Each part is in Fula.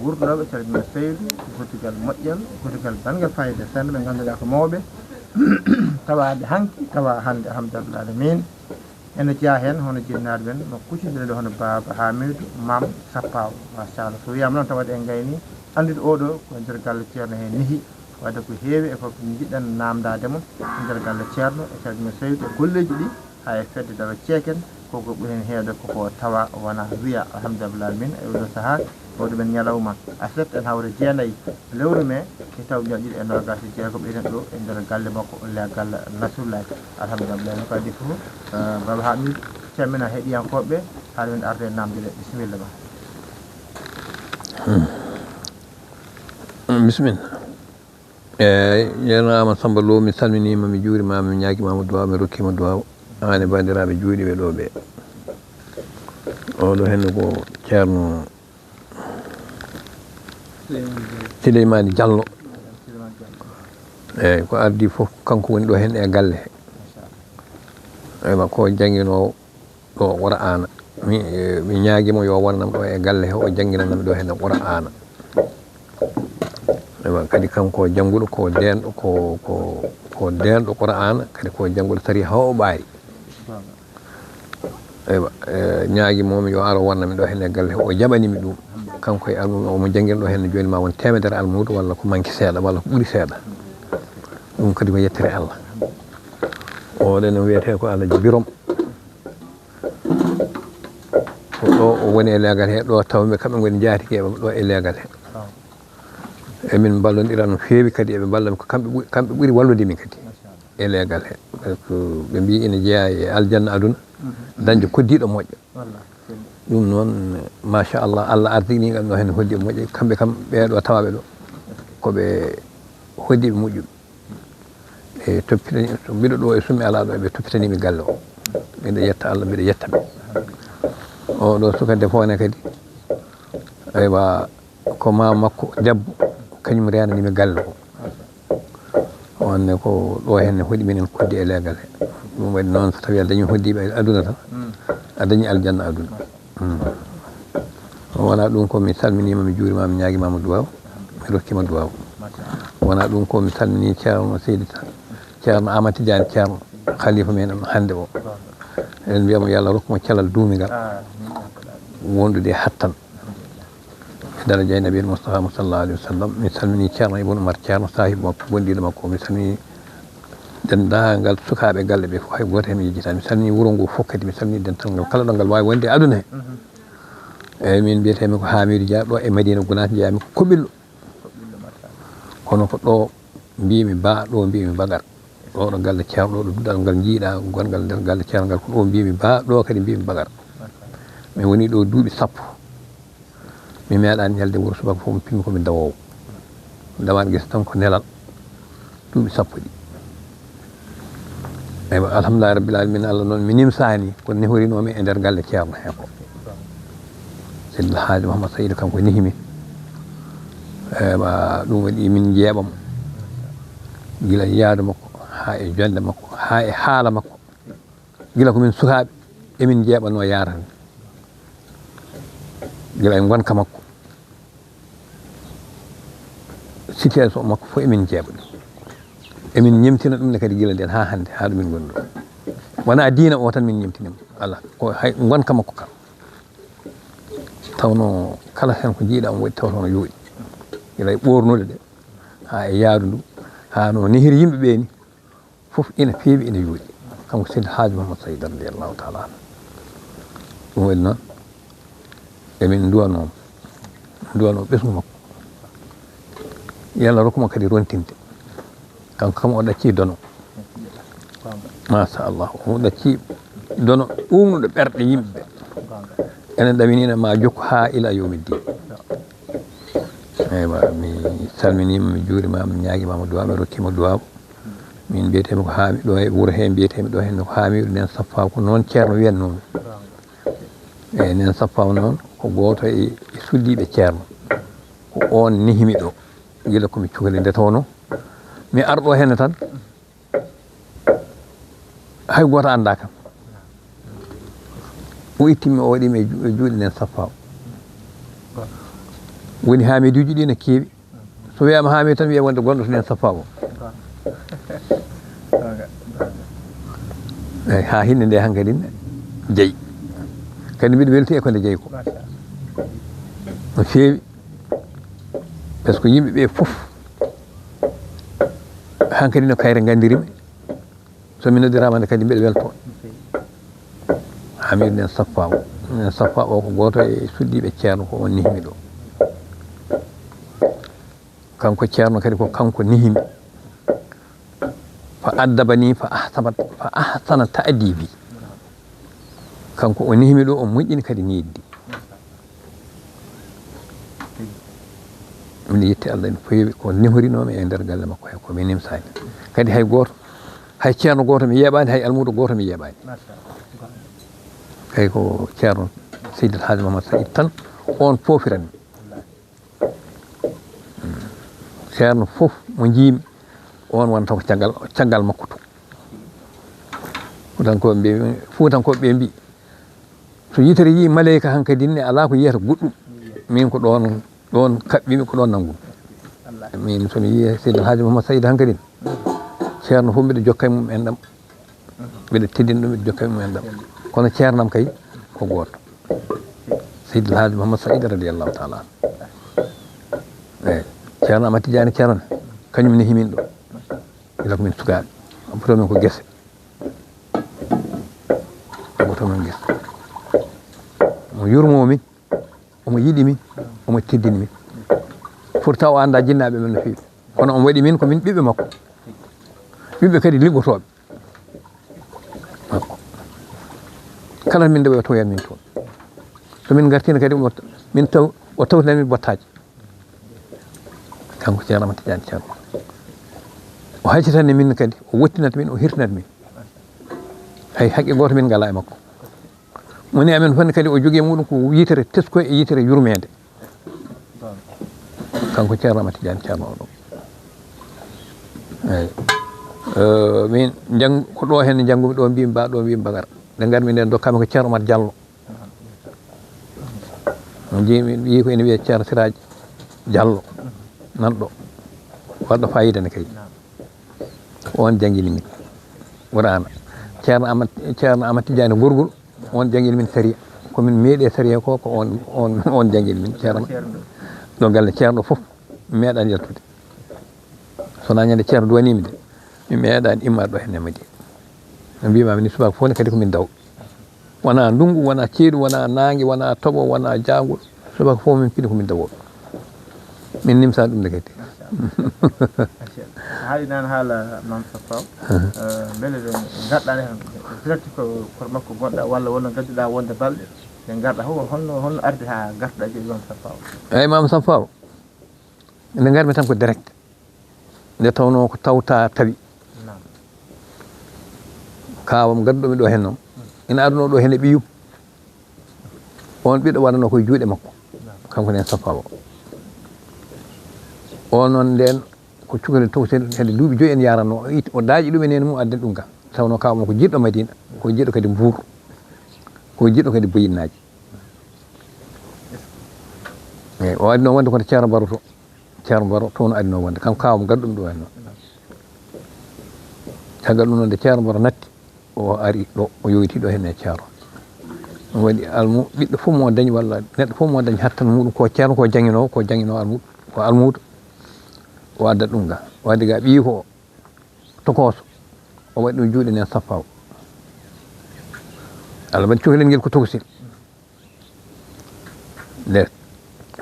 gurɗoɓe calmina Seydou gottugal moƴƴal gottugal banggal fayida sende ɓe ganduɗa ko mawɓe tawade hanki tawa hande alhamdulillah alamin ene jeeya hen hono jinnaɗo men mo kuccidire ɗo hono Baba Hamidou Mam Sappaw machallah so wiyama noon tawade en gayni andude oɗo ko nder galle ceerno hen neehi wadde ko heewi e koko jiɗɗen namdademo e nder galle ceerno e calmina Seydou e golleji ɗi ha e fedde dawa ceeken koko ɓuri hen heewde koko tawa wona wiya alhamdulillah alamin e oɗo saaha oɗo men ñalawma aset en hawre jeenayyi lewru me e taw ñoƴƴiɗi e nogas e jeegom enen ɗo e nder galle makko le galle Nasrullahi alhamdulillah ko adi fof Baba Hamidou cemmina heeɗiyankoɓe haade men arde namde ɗe bisimilla ma bisimilla ceerno Amadou Samba Lo mi salminima mi juurimama mi ñaguimama duwaw mi rokkima duwaw an e bandiraɓe juuɗiɓe ɗo ɓe oɗo henna ko ceerno Souleymane Diallo eyyi ko ardi foof kanko woni ɗo hen e galle he eywa ko jangguinowo ɗo Qur'ana mi ñaaguimo yo wonnam ɗo e galle he o jangguinanami ɗo hen e Qur'ana eywa kadi kanko jangguɗo ko denɗo ko denɗo Qur'ana kadi ko jangguɗo tariha o ɓaari eywa ñaaguimomi yo aro wonnami ɗo hen e galle he o jaɓanimi ɗum kanko e almudo omo jangguino ɗo hen joni ma won temedere almudo walla ko manki seeɗa walla ko ɓuuri seeɗa ɗum kadi ko yettere Allah oɗon no wiyete ko Alaji Birom ko ɗo o woni e leegal he ɗo tawɓe kamɓe goni jaatigueɓe ɗo e leegal he emin ballodira no feewi kadi eɓe ballami ko kamɓe ɓuuri walludemi kadi e leegal he ko ɓe mbi ina jeeya e aljanna aduna dañde koddiɗo moƴƴo ɗum noon machallah Allah ardinigal ɗo hen hoddiɓe moƴƴe kamɓe kam ɓeɗo tawaɓe ɗo koɓe hoddiɓe moƴƴuɓe e toppitani so mbiɗo ɗo e summi ala ɗo eɓe toppitanimi galle o mbiɗa yetta Allah mbiɗa yettaɓe oɗo sukande fone kadi eywa ko mama makko debbo kañum renanimi galle o onne ko ɗo henne hoɗi minen koddi e leegal he ɗum waɗi noon so tawi a dañi hoddiɓe aduna tan a dañi aljanna aduna wona ɗum ko mi salminima mi juurima mi ñaguimama duwaw mi rokkima duwaw wona ɗum ko mi salmini ceerno Seydi ceerno Amadou Tidiane ceerno khalifa men hande o en mbiyamo yo Allah rokkuma calal duumigal wondude hattan e daraja nabi Mustafa sallallahu alaihi wasallam mi salmini ceerno Ibn Umar ceerno sahib makko bondiɗo makko mi salmini dendagal sukaɓe galle ɓe fof hay goto hen mi yejjita mi salmini wuuro ngo fof kadi mi salmini dental ngal kala ɗo ngal wawi wonde aduna he eyyi min mbiyetemi ko Hamidou Dia ɗo e Madina Gounass jeeyami ko Koɓillo kono ko ɗo mbimi Ba ɗo mbimi Bagar ɗo ɗo galle ceerno ɗo duɗal ngal jiiɗa gongal nder galle ceerno ngal ko ɗo mbimi Ba ɗo kadi mbimi Bagar mi woni ɗo duuɓi sappo mi meeɗani ñalde wuuro subaka fof mi pimmi komi dawowo dawani guesa tan ko nelal duuɓi sappo ɗi eywa alhamdulillah rabbil alamin Allah noon mi nimsani ko nehorinomi e nder galle ceerno he ko Seydi El Hadji Mouhamadou Saydou kanko nehimi eywa ɗum waɗi min jeeɓamo gila yaadu makko ha e jonde makko ha e haala makko gila komin sukaɓe emin jeeɓano yarani gila e gonka makko situation makko fof emin jeeɓa ɗum emin ñemtina ɗum ne kadi gila nden ha hande ha ɗumin goni ɗo wona diina o tan min ñemtinimo ala ko hay gonka makko kam tawno kala hen ko jiiɗa mo waɗi tawtono yooɗi gila e ɓornude ɗe ha e yaadu ndu ha no nehiri yimɓeɓe ni foof ina feewi ina yooɗi kanko Seydi El Hadji Mouhamadou Saydou radiyallahu taala anu ɗum waɗi noon emin duwano ɓesgu makko yo Allah rokkuma kadi rontinde kanko kam o ɗacci dono machallah o ɗacci dono ɓumnuɗo ɓerɗe yimɓeɓe enen ɗaminina ma jokku ha ila yawmiddin eywa mi salminima mi juurimama mi ñaguimama duwaw mi rokkima duwaw min mbiyetemi ko haami ɗo e wuuro he mbiyetemi ɗo henne ko Hamidou nen Sappaw ko noon ceerno wiyannomi eyyi nen Sappaw noon ko goto e suddiɓe ceerno ko on nehimi ɗo gila komi cukalel nde tawno mi arɗo henne tan hay goto anda kam o ittimi o waɗimi e juuɗe nen Sappaw woni Hamiduji ɗi ne keewi so wiyama Hamidou tan wiya wonde gonɗo to nen Safa o eyyi ha hinde nde hankkadi ne jeeyi kadi mbiɗo welti e ko nde jeeyi ko no feewi par ce que yimɓeɓe foof hankkadi no kayre gandirimi somi noddirama nde kadi mbiɗa welto Hamidou nen Safa o ko goto e suddiɓe ceerno ko on nihimi ɗo kanko ceerno kadi ko kanko nihimi fa addabani fa ahsana ta'dibi kanko o nihimi ɗo o moƴƴini kadi neddi min yetti Allah no feewi ko nihorinomi e nder galle makko he ko mi nimsani kadi hay goto hay ceerno goto mi yeɓani hay almudo goto mi yeɓani kay ko ceerno Seydi El Hadji Mamadou Saïd tan on fofiranmi ceerno fof mo jiimi on wonata ko caggal makko to fuutankoɓe ɓe mbi so yitere yi maleyka hankkadi ne ala ko yiyata goɗɗum min ko ɗon kaɓɓimi ko ɗon nanngumi min somi yiye Seydi El Hadji Mamadou Saïd hankkadi ceerno fof mbiɗa jokka e mum en ɗam mbiɗa teddina ɗum mbiɗa jokka e mum en ɗam kono ceernam kay ko goto Seydi El Hadji Mamadou Saïd radiallahu taala eyyi ceerno Amadou Tidiane ceerno kañum ne himin ɗo gila komin sukaɓe obotomin ko guese omo yurmomin omo yiɗi min omo teddini min pourtant o anda jinnaɓe men no fewi kono omo waɗi min komin ɓiɓɓe makko ɓiɓɓe kadi liggotoɓe makko kala min ndeɓe o tawoyan min toon somin gartina kadi min taw o tawtinan min bottaji kanko ceerno Amadou Tidiane ceerno o haycitanni min kadi o wottinata min o hirtinata min hay haqqe goto min ngala e makko moni amen fanne kadi o jogui muɗum ko yitere tesko e yitere yurmede kanko ceerno Amadou Tidiane ceerno o ɗo eyyi min ko ɗo hen janggumi ɗo mbimi ba ɗo mbimi Bagara nde garmi nden dokkami ko ceerno Oumar Diallo no jimi yi ko ene wiye ceerno Siraji Diallo nanɗo waɗɗo fayida ne kadi on jangguini min Qur'ana ceerno Amadou Tidiane Gorgol on jangguini min sariya komin meeɗe sariya ko on jangguini min ceerno ɗo galle ceerno foof mi meeɗani yaltude sona ñande ceerno duwanimi de mi meeɗani immade ɗo henne Madina no mbimami ni subaka fof ne kadi komin daw wona ndungu wona ceeɗu wona nangue wona tooɓo wona jangol subaka fof min piɗi komin dawoɗo min nimsa ɗum de kadi haali nan haala Mame Safaw beele ɗen garɗani hen direct ko koto makko gonɗa walla wonno gadduɗa wonde balɗe ɗe garɗa holno ardi ha gartuɗa jeeɗi Mame Safaw eyyi Mame Safaw nde garmi tan ko direct nde tawno ko tawta tawi kawam gadduɗomi ɗo hen noon ina aduno ɗo hen e ɓiyum on ɓiɗɗo waɗano koye juuɗe makko kanko nen Safaw o noon nden ko cukalel tawten hede duuɓi 5 en yaranno o daaƴi ɗumen hen mum addani ɗum ga tawno kawam ko jiɗɗo Madina ko jiɗɗo kadi Mbour ko jiɗɗo kadi Boyinaji eyyi o adino wonde koto Ceerno Baro toon adino wonde kanko kawam gadɗum ɗo hen noon caggal ɗum noon nde Ceerno Baro natti o ari ɗo o yoyti ɗo hen e Ceerno ɗum waɗi ɓiɗɗo fof mo dañi walla neɗɗo fof mo dañi hattan muɗum ko Ceerno ko jangguino almuɗo ko almudo o adda ɗum ga o wadde ga ɓii ko tokoso o waɗi ɗum juuɗe nen Safaw Allah waɗi cukalel ngel ko tokosel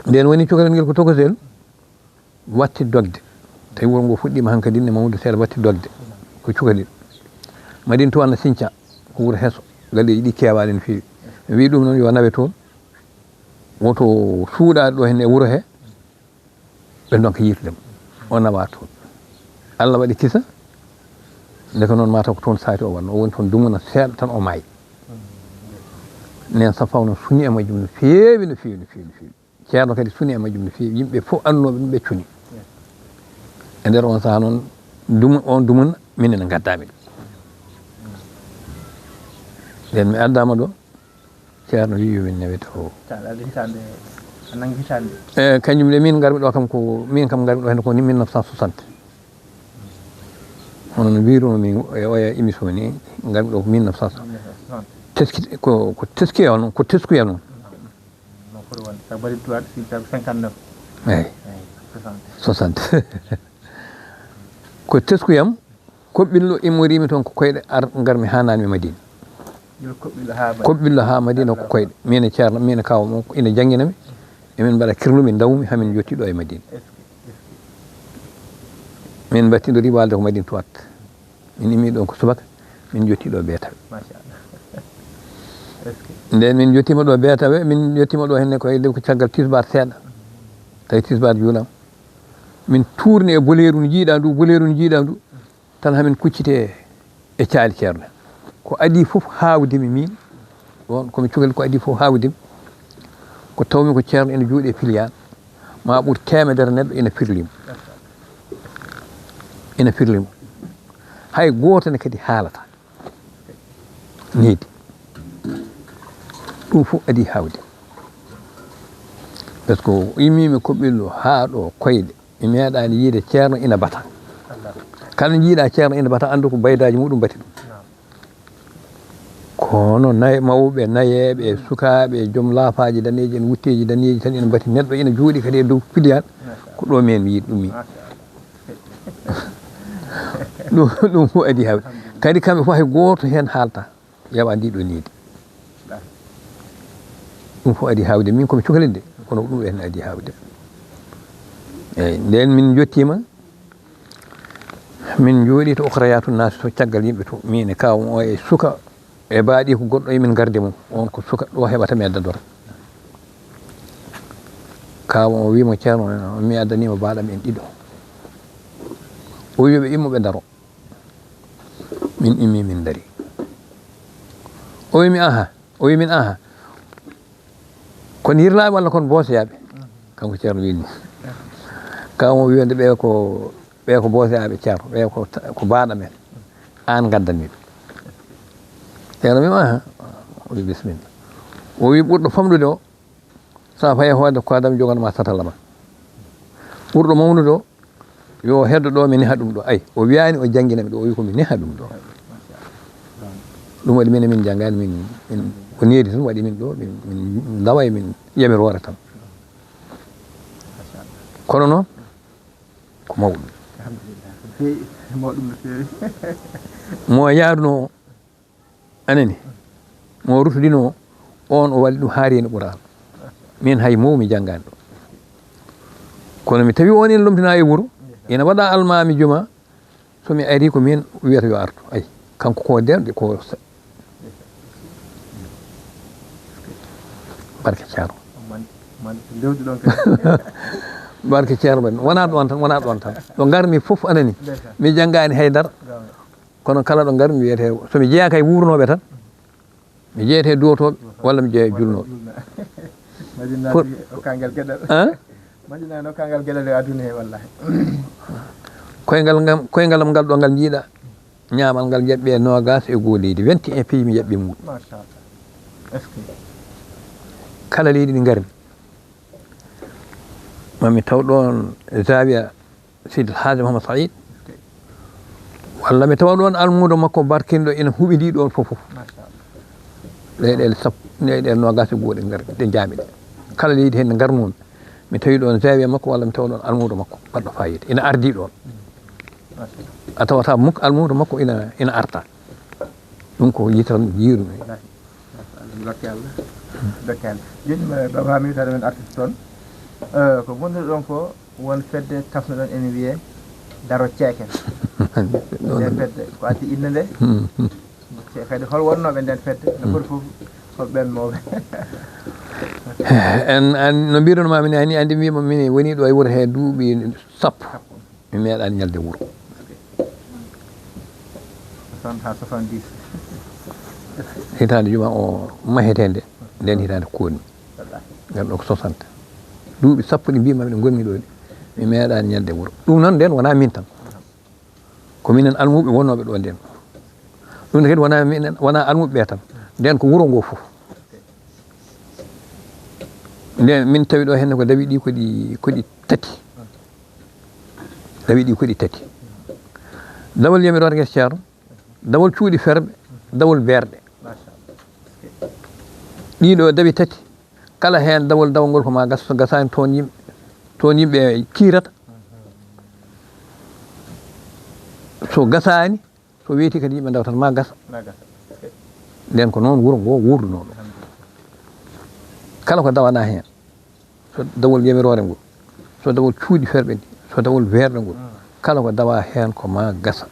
nden woni cukalel ngel ko tokosel watti dogde tawi wuro ngo fuɗɗima hankkadi ne Mamadou Seeɗa watti dogde ko cukalel Madina to wanna Sinthian ko wuuro Hesso galleji ɗi kewani no fewi mi wi ɗum noon yo nawe toon woto suuɗade ɗo hen e wuuro he ɓe donka yitudema o nawa toon Allah waɗi kisa nde ko noon mataw ko toon saati o wonno o woni toon dumuna seeɗa tan o maayi nen Safaw no suuni e majjum no feewi no feewi ceerno kadi suuni e majjum no feewi yimɓe fof andunoɓe ɗum ɓe cuuni e nder on saaha noon on dumuna minen gaddami ɗum nden mi addama ɗo ceerno wi yomin nawe to nangi hitande kañum de min garmi ɗo kam ko min kam garmi ɗo hen ko ni 1960 hono no wiruno min e oya émission ni garmi ɗo ko 1960 teski ko teskiya noon ko teskuya noon non foti wonde sa bari tuwaat 59 eyyi 60 ko teskuyam koɓɓillo immorimi toon ko koyɗe garmi ha nanmi Madina koɓɓillo ha Madina ko koyɗe min e ceerno min e kaw mo ina jangguinami emin mbaɗa kirlumi dawmi hamin jottiɗo e Madina min battidori walde ko Madina tuwat min immi ɗon ko subaka min jottiɗo beetawe nden min jottima ɗo beetawe min jottima ɗo henne koye ko caggal tisbar seeɗa tawi tisbar juulam min tourni e boleru no jiiɗa ndu tan hamin kuccite e caali ceerno ko adi fof hawdimi min ɗon komi cukalel ko adi fof hawdimi ko tawmi ko ceerno ene juuɗe piliyal ma ɓuur temedere neɗɗo ina firlimo hay goto ne kadi haalata needi ɗum fof adi hawde par ce que immimi koɓɓillo haa ɗo koyɗe mi meeɗani yiide ceerno ina bata kala jiiɗa ceerno ina bata andu ko baydaji muɗum bati ɗum kono mawɓe nayeɓe sukaɓe joom laafaji daneji en wutteji daneji tan ina bati neɗɗo ina jooɗi kadi e dow piliyal ko ɗo min mi yiiɗi ɗum min ɗum fof adi hawde kadi kamɓe fof hay goto hen haalta yaɓa ndiɗo needi ɗum fof adi hawde min komi cukalel de kono ɗum en adi hawde eyyi nden min jottima min jooɗi to okrayatu naati to caggal yimɓe to min e kawam o e suka e baaɗi ko goɗɗo emin garde mum on ko suka ɗo heɓata mi addadora kawam o wimo ceerno mi addanima baaɗam en ɗiɗo o wiɓe immoɓe daro min immi min dari o wimi aha o wimin aha kono hirlaɓe walla kono boosoyaɓe kanko ceerno wini kawam o wiyande ɓe ko boosoyaɓe ceerno ɓe ko baaɗa men an gaddaniɓe ceerno wima aha o wi bisimilla o wi ɓurɗo famɗude o sa fayi hoode ko adami joganma satalla ma ɓurɗo mawnude o yo heddo ɗo mi neha ɗum ɗo ayi o wiyani o jangguinami ɗo o wi komi neha ɗum ɗo ɗum waɗi min janggani min ko needi tan waɗi min ɗo min daway min yamirore tan kono noon ko mawɗum mo yaaruno anani mo rutudino on o waɗi ɗum haari ene ɓural min hay mawmi janggani ɗo kono mi tawi on ene lomtina e wuuro ina waɗa almami juma somi ari ko min wiyata yo artu ayi kanko ko derɗe ko barke ceerno barke ceerno men wona ɗon tan ɗo garmi fof anani mi janggani haydara kono kala ɗo garmi wiyete somi jeeya kay wuurnoɓe tan mi jeeyete duwotoɓe walla mi jeeya julnoɓe koyngalam ngal ɗo ngal jiiɗa ñaamal ngal jaɓɓe nogas e goo leydi 21 pays mi jaɓɓi muɗum kala leydi ɗi garmi mami taw ɗon Zawiya Seydi El Hadji Mouhamed Saïd walla mi tawa ɗon almudo makko barkinɗo ina huɓidi ɗon fof leyɗele sappo leyɗele nogas e goo ɗe jaami ɗe kala leydi hen nde garnumi mi tawi ɗon Zawiya makko walla mi tawa ɗon almudo makko baɗɗo fayida ina ardi ɗon a tawata mukk almudo makko ina arta ɗum ko yitan jiirumi bakke Allah joni baba mi tawde men artiste toon ko bonduɗo ɗon ko won fedde tafno ɗon ene wiye daro ceeken nden fedde ko addi inne nde kadi hol wonnoɓe nden fedde no foti fof hol ɓen mawɓe en no mbirunomami ni hani andi mbima min woni ɗo e wuuro he duuɓi sappo mi meeɗani ñalde wuuro 70 hitande juma o mahetede nden hitande konni ngal ɗo ko 60 duuɓi sappo ɗi mbimami ɗe gonmi ɗo ɗi mi meeɗani ñalde wuuro ɗum noon nden wona min tan ko minen almuɓe wonnoɓe ɗo nden ɗum ne kadi wona minen wona almuɓe ɓe tan nden ko wuuro ngo fof nden min tawi ɗo henne ko dawi ɗi koɗi tati dawi ɗi koɗi tati dawol yamirore guesa Ceerno dawol cuuɗi ferɓe dawol berɗe ɗiɗo dawi tati kala hen dawol dawgol ko ma gas so gasani toon yimɓe kiirata so gasani so weeti kadi yimɓe dawtata ma gasa nden ko noon wuuro ngo wurduno ɗo kala ko dawana hen so dawol yamirore ngol so dawol cuuɗi ferɓe ndi so dawol berɗe ngol kala ko dawa hen ko ma gasa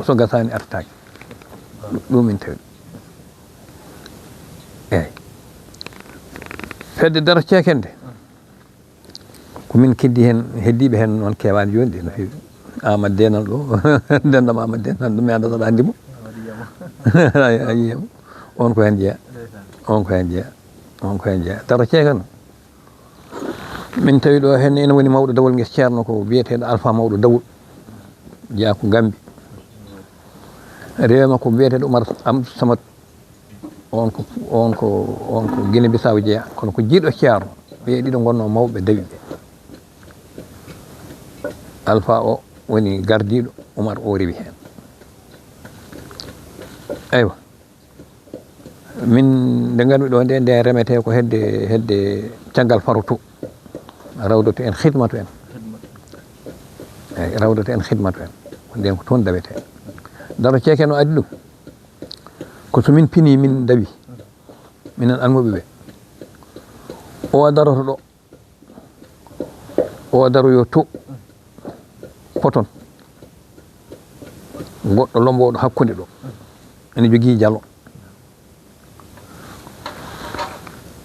so gasani artaki ɗum min tawi eyyi fedde daro ceekende komin keddi hen heddiɓe hen noon kewani joni de no fewi Amadou Denal ɗo denɗam Amadou Denal ɗum mi anda saɗa andimo a yiyamo on ko hen jeeya on ko hen jeeya on ko hen jeeya daro ceekano min tawi ɗo hen ene woni mawɗo dawol guesa Ceerno ko biyeteɗo Alpha mawɗo dawol jeeya ko Gambi rewe makko biyeteɗo Oumar Amadou Samad on ko Guinée Bissau jeeya kono ko jiiɗo Ceerno ɓe ɗiɗo gonno mawɓe dawi ɓe Alpha o woni gardiɗo Oumar o rewi hen eywa min nde ganduɗo nde remete ko hedde caggal faroto rawdatu en khidmatu en eyyi rawdatu en khidmatu en nden ko toon dawete daro ceeke no addi ɗum ko somin pini min dawi minen almuɓe ɓe o daroto ɗo o daroyo to poton goɗɗo lomboɗo hakkude ɗo ene jogui jalo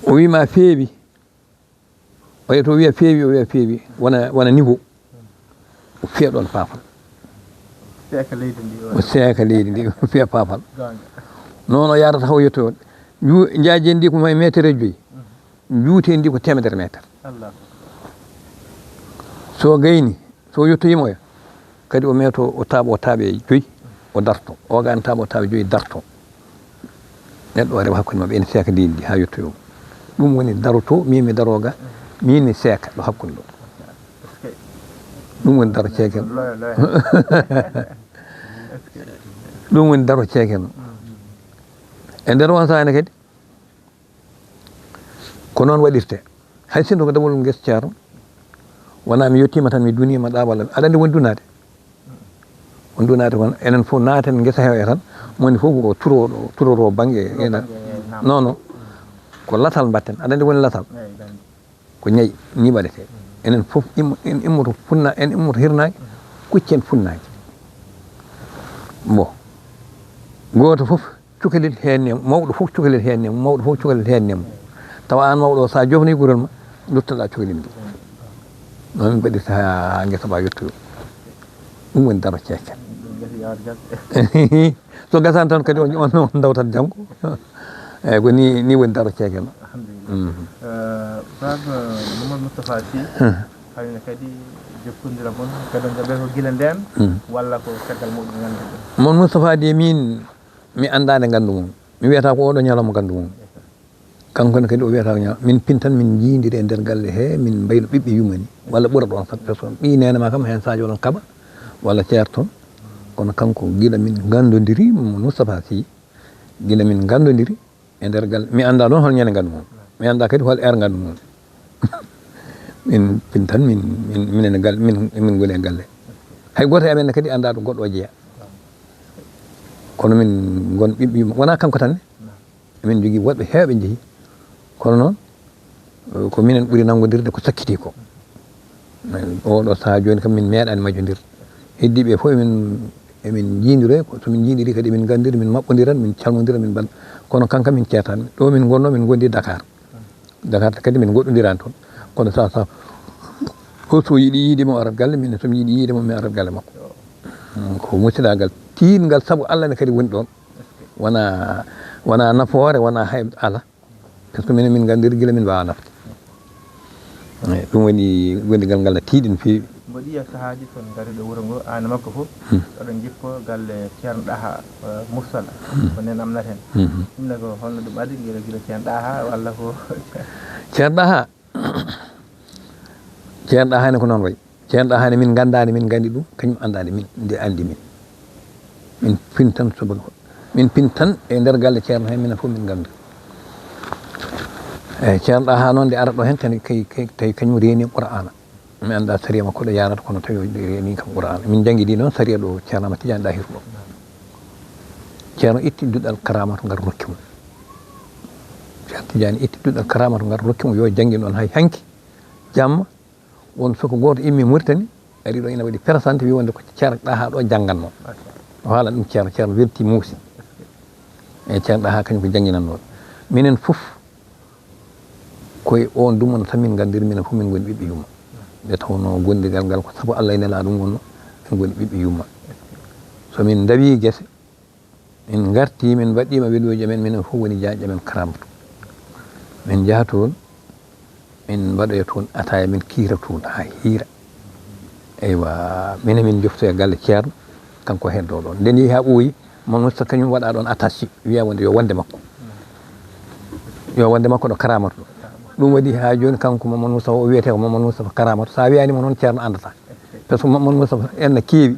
o wima feewi o yeto wiya feewi o wiya feewi wona niveau o fiya ɗon paafal o seeka leydi ndi o fiya paafal noon o yarata haw yettoyo jaaje ndi ko may métre e 5 juute ndi ko temedere métre so gayni so yettoyimoya kadi o meeto o taaɓe 5 o darto o gani taaɓa o taaɓe 5 darto neɗɗo o rewa hakkude mabɓe ene seeka leydi ndi ha yettoyo ɗum woni daroto min mi daroga min mi seeka ɗo hakkude ɗo ɗum woni daro ceeken ɗum woni daro ceeken e nder on sahane kadi ko noon waɗirte hay sinno ko dawol guesa Ceerno wona mi yettima tan mi dunima ɗaɓal aɗa andi woni dunade won dunade kono enen fof naaten guesa heewe tan moni fof ko turoro banggue ena non ko latal mbatten aɗa andi woni latal ko ñayi ni waɗete enen fof en immoto funna en immoto hirnaki kuccen funnaki bon goto fof cukalel henne mawɗo fof cukalel henne mawɗo fof cukalel henne tawa an mawɗo sa jofni gural ma duttoɗa cukalel ndi noon min mbaɗirta ha guesa ba yettoyo ɗum woni daro ceeken so gasani tan kadi on dawtat janggo eyyi ko ni woni daro ceeken baba Mamadou Moustapha Sy hayno kadi jokkodira moon kadi jaɓe ko guila nden walla ko caggal muɗum ganduɗo mon Moustapha de min mi andade gandu mum mi wiyata ko oɗo ñalawma gandu mum kankone kadi o wiyata ko min pintan min jindiri e nder galle he min mbayno ɓiɓɓe yumani walla ɓuura ɗon sax personne ɓi nenema kam hen sadio ɗon kaɓa walla ceerton kono kanko guila min gandodiri Moustapha Sy guila min gandodiri e nder galle mi anda noon hol ñande gandu mum mi anda kadi hol gandu mum min pintan minen galle min goni e galle hay goto e amen kadi anda ɗo goɗɗo o jeeya kono min gon ɓiɓɓe yumma wona kanko tan ne emin jogui woɗɓe heewɓe jeehi kono noon ko minen ɓuuri nangodirde ko sakkiti ko oɗo saaha joni kam min meeɗani majjodirde heddiɓe fof emin jiidiroy somin jiidiri kadi emin gandiri min maɓɓodiran min calmodiran min balla kono kanka min ceetani ɗo min gonno min gondi Dakar kadi min goɗɗodiran toon kono sa so yiiɗi yiidemo arat galle min somi yiiɗi yiidemo mi arat galle makko ko musidɗagal tingal saabu Allah ne kadi woni ɗon wona nafoore wona hay ala par ce que minen min gandiri guila min mbawa nafde eyyi ɗum woni gondigal ngal ne tiiɗi no feewi mboɗi yiya sahaji ton gari ɗo wuuro ngo an makko fof oɗon jippo galle Ceerno Ɗaha Moussala ko nen amnat hen ɗumne ko holno ɗum adi guila Ceerno Ɗaha walla ko Ceerno Ɗaha ceerno ɗahani ko noon wayi ceerno ɗahani min gandani min gandi ɗum kañum andani min nde andi min pintan min pintan e nder galle ceerno hen minen fof min gandu eyyi ceerno ɗaha noon nde ara ɗo hen tan tawi kañum reeni qur'ana mi anda sariya makko ɗo yarata kono tawi reeni kam qur'ana min jangguidi noon sariya ɗo ceerno Amadou Tidiane Dahiru ɗo ceerno itti duɗal karamatu ngar rokkimo ceerno Tidiane itti duɗal karamatu ngar rokkimo yo janggin on hay hanki jamma won soko goto immi Mauritanie ari ɗo ina waɗi présente wi wonde ko ceerno ɗaha ɗo jangganno o haala ɗum ceerno welti muusi eyyi ceerno ɗaha kañum ko jangguinannoɗo minen foof koye on ɗum on tan min gandiri minen fof min goni ɓiɓɓe yumma nde tawno gondigal ngal ko saabu Allah e nela ɗum wonno min goni ɓiɓɓe yumma somin dawi guese min garti min mbaɗɗima weɗoji amen minen fof woni jaaƴe amen karamatu min jaaha toon min mbaɗoya toon ataya min kiira toon ha hiira eywa minen min joftoya galle ceerno kanko heddo ɗon nden yeehi ha ɓooyi Mamadou Moussa kañum waɗa ɗon attaché wiya wonde yo wonde makko ɗo karamatu ɗo ɗum waɗi ha joni kanko Mamadou Moussa o wiyete ko Mamadou Moussa karamatu sa wiyanimo noon ceerno andata par ce que Mamadou Moussa en keewi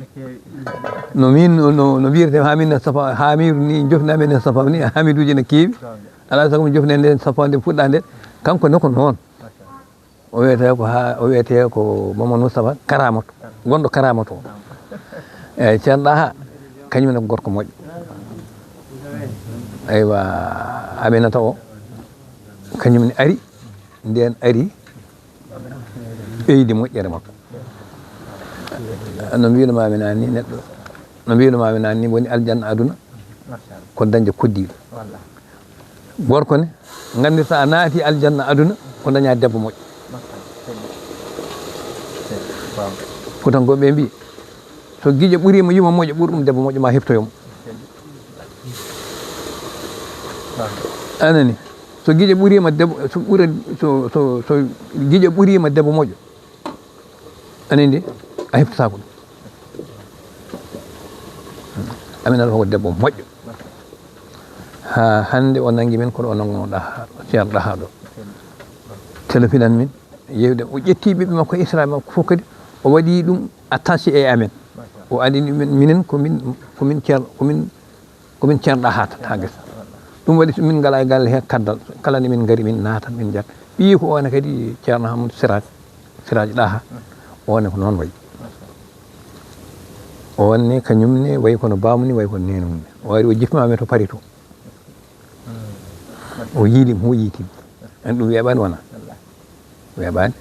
no min no mbiyete hamin safa hamidu ni jofni amen en safa ni hamiduji ne keewi ala sago mi jofni nden safa nde fuɗɗa nde kanko ne ko noon o wiyete ko Mamadou Moussa karamatu gonɗo karamatu o eyyi ceerno ɗaha kañum ne ko gorko moƴƴo eywa Aminata o kañum ne ari nden ari ɓeydi moƴƴere makko no mbinumami nani neɗɗo no mbinumami nani woni aljanna aduna ko dañde koddiɗo gorko ne gandi sa naati aljanna aduna ko daña debbo moƴƴo Fuutankoɓe mbi so guiƴo ɓuurima yuma moƴƴo ɓuuri ɗum debbo moƴƴo ma heftoyomo anani so guiƴo ɓuurima debbo so guiƴo ɓuurima debbo moƴƴo anindi a heftotako ɗum Aminata ko debbo moƴƴo ha hande o nanggui min koɗo o nangono ɗaha ceerno ɗaha ɗo téléfinan min yewde o ƴetti ɓiɓɓe makko Israel makko fof kadi o waɗi ɗum attaché e amen o andini minen komin ceerno ɗaha ha guesa ɗum waɗi so min ngala e galle he kaddal kala nde min gaari min naatan min jaat ɓii ko one kadi ceerno Hamadou Siraji ɗaha one ko noon wayi onne kañum ne wayi kono bamum ni wayi kono nene mum o wari o jifmami to paari to o yiilim ho yiitimi en ɗum weeɓani wona weeɓani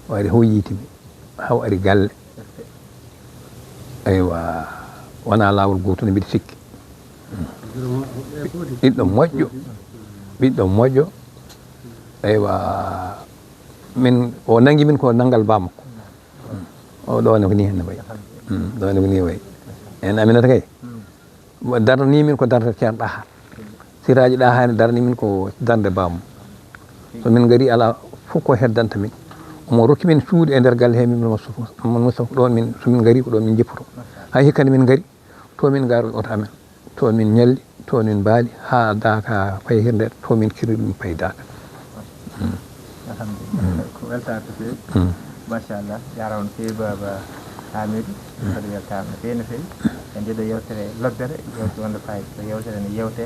o ari ho yiitimi haw ari galle eywa wona lawol goto ne mbiɗa sikki ɓiɗɗo moƴƴo eywa min o nanggui min ko nanggal bamakko o ɗone ko ni henne wayi ɗone ko ni wayi en Aminata kay darani min ko darde ceerno ɗaha Siraji ɗaha ne darani min ko darde bamum so min gaari ala fof ko heddanta min omo rokki min suudu e nder galle he min Moussa ɗon min somin gaari ko ɗon min jippoto hay hikkande min gaari to min gaari oto amen to min ñalli to min baali ha daka fayi hirde to min kirri ɗum payi daka alhamdulillah ko weltare to fewi machallah jarama no fewi baba Hamidou kadi weltare no fewi no fewi e ndeɗo yewtere lobbere yewte wonde fayida so yewtere ne yewte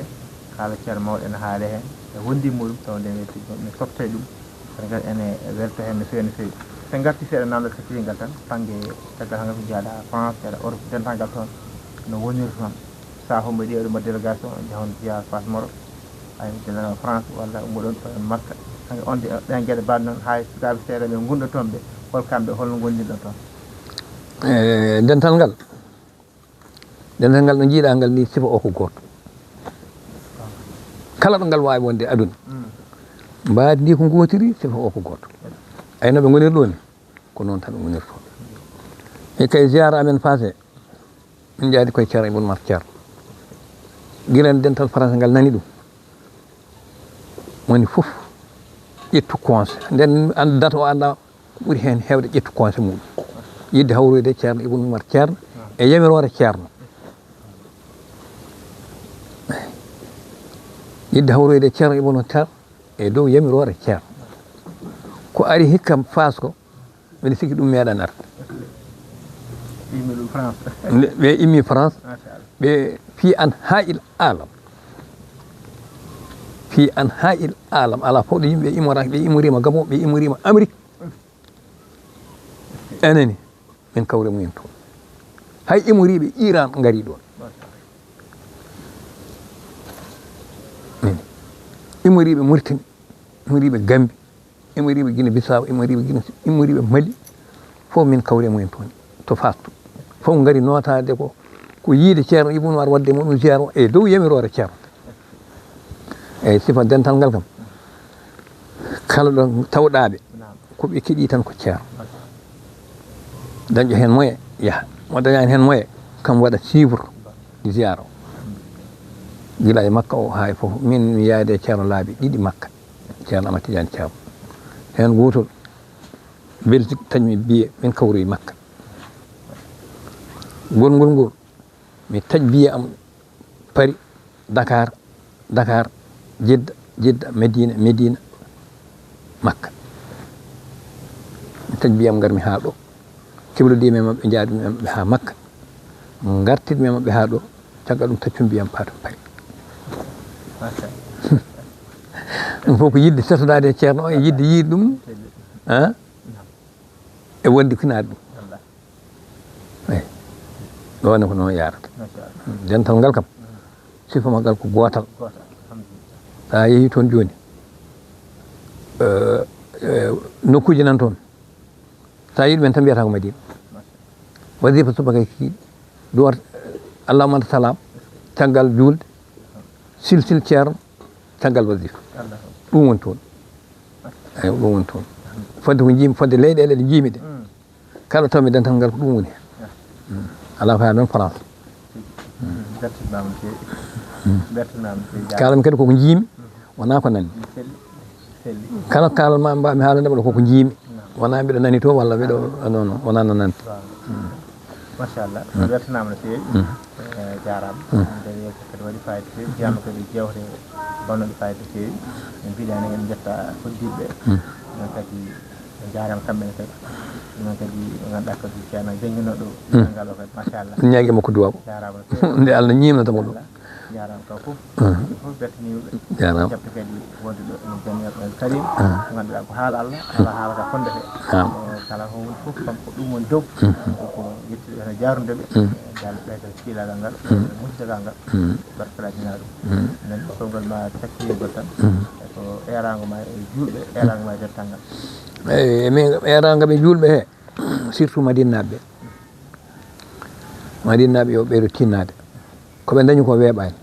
haala ceerno mawɗo ene haale hen e wondi muɗum taw nde mi softoye ɗum kono kadi ene welto hen no fewi no fewi sen garti seeɗa namdal kasiringal tan banggue caggal hangal ko jaaɗa France jaaɗa Europe dendagal toon no woniri toon sa hombo ɗi waɗuma délégation jahon jeeya Fass Moro ay délégation France walla ummoɗon to Makka hanke on ɗen gueɗe mbaɗ noon hay sukaɓe seeɗa ɓe gonɗo toon ɓe hol kamɓe holno gonɗinɗon toon dental ngal no jiiɗa ngal ni sifa o ko goto kala ɗo ngal wawi wonde aduna mbaadi ndi ko gotiri sifa o ko goto ay noɓe goniri ɗo ni ko noon tan ɓe goniri toon e kay ziyara amen passé min jaadi koye ceerno Ibn Mar Ceerno guilen dental français ngal nani ɗum woni foof ƴettu conseil nden data o anda ɓuuri hen hewde ƴettu conseil muɗum yidde hawroyde ceerno Ibn Mar Ceerno e yamirore ceerno yidde hawroyde ceerno Ibn Ceerno e dow yamirore ceerno ko ari hikka Fas ko mbiɗa sikki ɗum meeɗan arde ɓe immi France ɓe fi an ha il alam fi an ha il alam ala fof ɗo yimɓe immoraki ɓe immorima Gabon ɓe immorima Amérique anani min kawre mumen toon hay immoriɓe Iran gari ɗon immoriɓe Mauritanie immoriɓe Gambie immoriɓe Guinée Bissau immoriɓe Mali fof min kawre mumen toon to Fas to fof gari notade ko yiide ceerno Ibou Noir wadde muɗum jeero e dow yamirore ceerno eyyi sifa dental ngal kam kala ɗo tawɗaɓe koɓe keeɗi tan ko ceerno dañƴo hen moyen yaaha mo dañani hen moyen kam waɗa suivre ziyara o gila e Makka o ha e foof min mi yaade ceerno laabi ɗiɗi Makka ceerno Amadou Tidiane Thiaw hen gotol belti tañmi biye min kawroyi Makka ngol mi taƴ biye am Paris Dakar Jidda Medina Makka mi taƴ biye am garmi ha ɗo keblodimi e mabɓe jaadumi e mabɓe ha Makka gartidmi e mabɓe ha ɗo caggal ɗum taccumi mbiyam pato Paris ɗum fof ko yidde setodade e ceerno o e yidde yiide ɗum e wonde finade ɗum eyi ɗone ko noon yarata dental ngal kam sifa maggal ko gotal sa yeehi toon joni nokkuji nan toon sa yiɗi ɓen tan mbiyata ko Madina wasifa subaka kikiɗe duwat allahumma anta salam caggal julde silsil ceerno caggal wasifa ɗum woni toon eyi ɗum woni toon fodde ko jiimi fodde leyɗele ɗe jiimi ɗe kala tawmi dental ngal ko ɗum woni hen ala ko ha noon France kalam kadi koko jiimi wona ko nani kala kalanma mbami haalande ɓaɗa koko jiimi wona mbiɗa nani to walla mbiɗa non wona no nanti machallah weltanama no feewi jarama nden yewte kadi waɗi fayida feewi jiyama kadi jewte bonnoɗe fayida feewi en mbiɗani en jetta hoddiɓe non kadi jarama kamɓene kadi non kadi ganduɗa kadi ceerno jangguino ɗo ngal o kadi machallah ñaguima ko duwaw jarama nde Allah ñimnatamo ɗum jarama kaw fof bertaniɓe jarama jabte kadi wonde ɗo no janniɓe karim ganduɗa ko haala Allah ala haalata fondete kala ko woni fof kam ko ɗum woni dow ko yettiɓe no jarundeɓe dal ɓeyta kiilagal ngal muccagal ngal barkalajina ɗum nen kongol ma takkiyegol tan ko erago ma e julɓe erago ma e dental ngal eyyi min eraga ɓe julɓe he surtout madinaɓe yo ɓeydo tinnade koɓe dañi ko weeɓani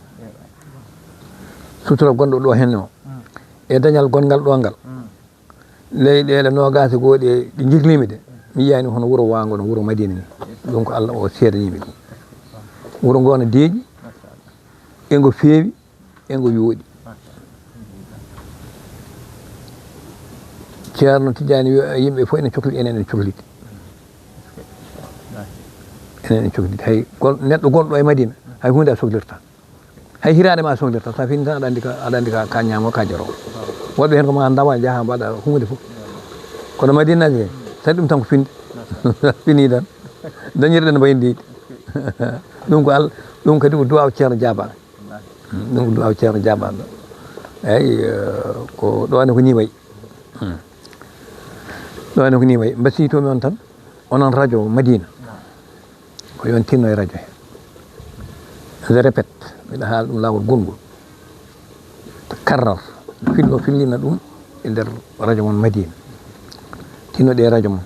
sutura gonɗo ɗo hen o e dañal gongal ɗo ngal leyɗele nogase gooɗi ɗi jihlimi ɗe mi yiyani hono wuuro wango no wuuro Madina ni ɗum ko Allah o seedanimi ɗum wuuro ngo no deeƴi e ngo feewi e ngo yooɗi ceerno Tidiane yimɓe fof ene cohli enen en cohliti hay neɗɗo gonɗo e Madina hay hunde a sohlirta hay hirade ma sohlirta sa fini tan aɗa andi ka ñamo ka jarowo woɗɓe hen ko ma dawa jaaha mbaɗa hunde fof kono Madina naji tan ɗum tan ko finde fini tan dañirɗe no mbayi ndeydi ɗum ko Allah ɗum kadi ko duwaw ceerno Diabane ɗum ko duwaw ceerno Diabane ɗo eyyi ko ɗone ko ni wayi ɗone ko ni wayi mbasiytomi on tan onon radio Madina ko yon tinno e radio he je répète mbiɗa haala ɗum lawol gongol karrar fillina ɗum e nder radio mon Madina tinnoɗe e radio mon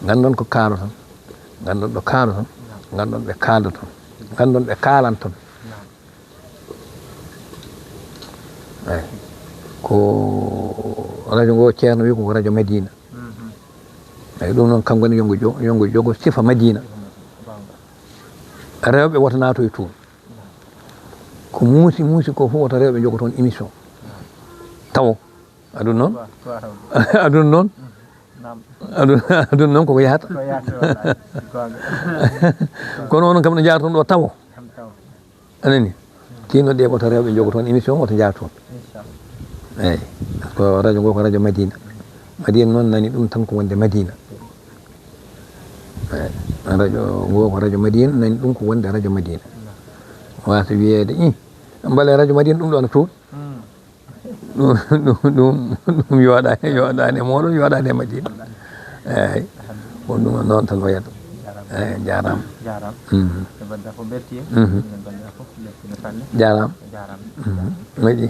gandon ko kaalo ton gandon ɗo kaalo ton gandon ɓe kalda ton gandon ɓe kalan ton eyyi ko radio ngo ceerno wi ko radio Madina eyyi ɗum noon kam woni yongo jogo sifa Madina rewɓe wota naato e toon ko muusi ko fof wota rewɓe jogo toon émission taw aduna noon aduna noon aduna noon koko yahata kono onon kam no jaara toon ɗo tawo anani tinnoɗe wota rewɓe jogo toon émission wota jaa toon eyyi ko radio ngo ko radio Madina Madina noon nani ɗum tan ko wonde Madina radio ngo ko radio Madina nani ɗum ko wonde radio Madina wasa wiyeede mbale radio Madina ɗum ɗo no tuuɗ ɗum yoɗani e moɗon yoɗani e Madina eyyi ko ɗum noon tan wayata eyyi jarama jarama. Bandira fof belti. Bandira fof beltima sanne. Jarama. Jarama. Moƴƴi.